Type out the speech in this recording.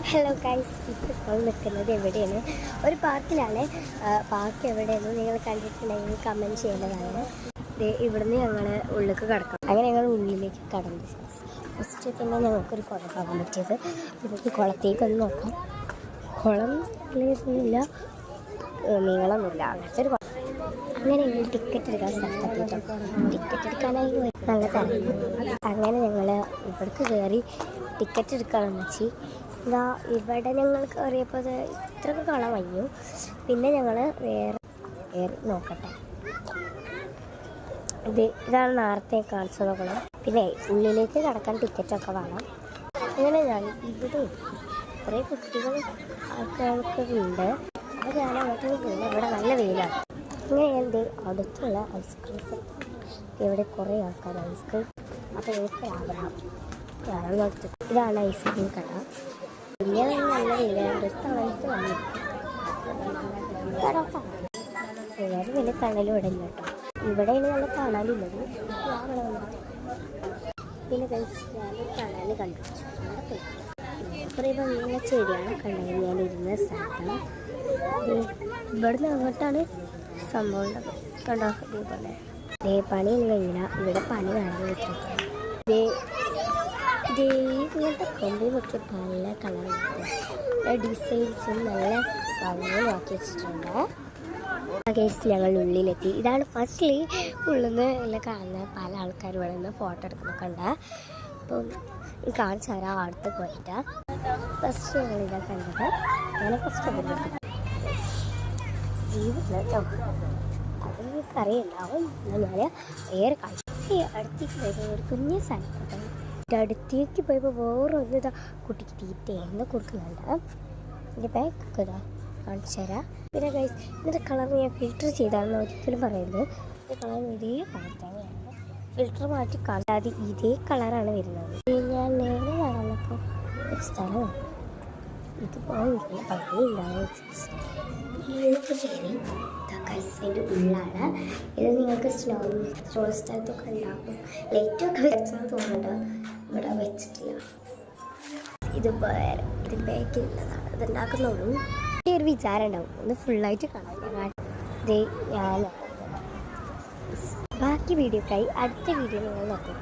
Hello guys, ഇപ്പോൾ നിൽക്കുന്നത് എവിടെയാണ്? ഒരു പാർക്കിലാണ്. പാർക്ക് എവിടെയെന്ന് നിങ്ങൾ കണ്ടിട്ടുണ്ടെങ്കിൽ കമൻറ്റ് ചെയ്യേണ്ടതാണ്. ഇവിടുന്ന് ഞങ്ങൾ ഉള്ളിലേക്ക് കടക്കാം. അങ്ങനെ ഞങ്ങൾ ഉള്ളിലേക്ക് കടന്നു. ഫസ്റ്റ് തന്നെ ഞങ്ങൾക്കൊരു കുളം കാണാൻ പറ്റിയത്. നമുക്ക് കുളത്തേക്കൊന്ന് നോക്കാം. കുളം ഒന്നുമില്ല, നീളമൊന്നുമില്ല, അങ്ങനത്തെ ഒരു കുളം. അങ്ങനെ ഞങ്ങൾ ടിക്കറ്റ് എടുക്കാൻ സ്ഥലത്തെത്തിയിട്ടു. ടിക്കറ്റ് എടുക്കാനായി നല്ല തിരക്ക്. അങ്ങനെ ഞങ്ങൾ ഇവിടേക്ക് കയറി ടിക്കറ്റ് എടുക്കാമെന്ന് വെച്ച് ഇതാ ഇവിടെ ഞങ്ങൾ കയറിയപ്പോൾ അത് ഇത്രയൊക്കെ കാണാൻ കഴിഞ്ഞു. പിന്നെ ഞങ്ങൾ വേറെ നോക്കട്ടെ. ഇതാണ് നേരത്തെ കാണിച്ചത് കുളം. പിന്നെ ഉള്ളിലേക്ക് കടക്കാൻ ടിക്കറ്റൊക്കെ വേണം. അങ്ങനെ ഞാൻ ഇവിടെ കുറേ കുട്ടികളും ആൾക്കാരൊക്കെ ഉണ്ട്. അപ്പോൾ ഞാൻ അങ്ങോട്ട് പോയില്ല, ഇവിടെ നല്ല വെയിലാണ്. അങ്ങനെ എൻ്റെ അടുത്തുള്ള ഐസ്ക്രീം ഇവിടെ കുറേ ആൾക്കാർ ഐസ്ക്രീം. അപ്പോൾ എനിക്ക് ആഗ്രഹം ഇതാണ് ഐസ്ക്രീം കട. പിന്നെ നല്ല വെയിലാണ്, തണലത്ത് വന്നു. എല്ലാവരും വലിയ തണലും ഇടയില്ല കേട്ടോ. ഇവിടെയാണ് നല്ല തണലുള്ളത്. പിന്നെ ഞാൻ തണൽ കണ്ടുപിടിച്ചു. കുറേ ഭംഗിയുള്ള ചെടികളൊക്കെ ഉണ്ടായി ഞാൻ ഇരുന്ന സ്ഥലത്താണ്. ഇവിടുന്ന് അങ്ങോട്ടാണ് സംഭവം കണ്ടോ. ഇതേപോലെ പണിയൊന്നും കഴിഞ്ഞില്ല. ഇവിടെ പണി നടന്നു വെച്ചിരിക്കുന്നത്. ഇങ്ങനത്തെ കൊമ്പിൽ വെച്ച് പല കളറുണ്ട്, ഡിസൈൻസും നല്ല ഭംഗിയാക്കി വെച്ചിട്ടുണ്ട്. കേസ് ഞങ്ങൾ ഉള്ളിലെത്തി. ഇതാണ് ഫസ്റ്റ്ലി ഉള്ളിൽ നിന്ന് എല്ലാം കാണുന്ന പല ആൾക്കാർ ഇവിടെ നിന്ന് ഫോട്ടോ എടുക്കുന്നൊക്കെ ഉണ്ട്. അപ്പം കാണിച്ചു തരാം അടുത്ത് പോയിട്ട്. ഫസ്റ്റ് ഞങ്ങൾ ഇതാ കണ്ടത്. അങ്ങനെ ഫസ്റ്റ് ജീവിതം കേട്ടോ, അത് എനിക്കറിയുണ്ടാവും. എന്നാൽ ഞാൻ വേറെ കളി അടുത്തേക്ക് പോയപ്പോൾ ഒരു കുഞ്ഞു സ്ഥലം അടുത്തേക്ക് പോയപ്പോൾ വേറൊരു ഇതാ കുട്ടിക്ക് തീറ്റ എന്ന് കൊടുക്കുന്നുണ്ട്. എൻ്റെ ബാഗൊക്കെ ഇതാ കാണിച്ചു തരാം. പിന്നെ ഗൈസ് ഇതിൻ്റെ കളർ ഞാൻ ഫിൽറ്റർ ചെയ്താണെന്ന് ഒരിക്കലും പറയരുത്. ഇതിൻ്റെ കളർ ഇതേ കളർ തന്നെയാണ്. ഫിൽറ്റർ മാറ്റി കാണാതെ ഇതേ കളറാണ് വരുന്നത്. ഞാൻ നേരെ നടന്നപ്പോൾ ഒരു സ്ഥലമാണ് ഇതുപോലെ ഭംഗിയുണ്ടാവും. ഇതിലേക്ക് കയറി കൽസിൻ്റെ ഉള്ളാണ്. ഇത് നിങ്ങൾക്ക് സ്നോ സ്ഥലത്തൊക്കെ ഉണ്ടാക്കും. ലൈറ്റൊക്കെ വെച്ചെന്ന് തോന്നുന്നുണ്ട്, ഇവിടെ വെച്ചിട്ടില്ല. ഇത് ബാക്കിലുള്ളതാണ്, ഇത് ഉണ്ടാക്കുന്നുള്ളൂ. ഈ ഒരു വിചാരം ഉണ്ടാവും ഒന്ന് ഫുള്ളായിട്ട് കാണാൻ. ഞാൻ ബാക്കി വീഡിയോക്കായി അടുത്ത വീഡിയോ നിങ്ങൾ നോക്കുക.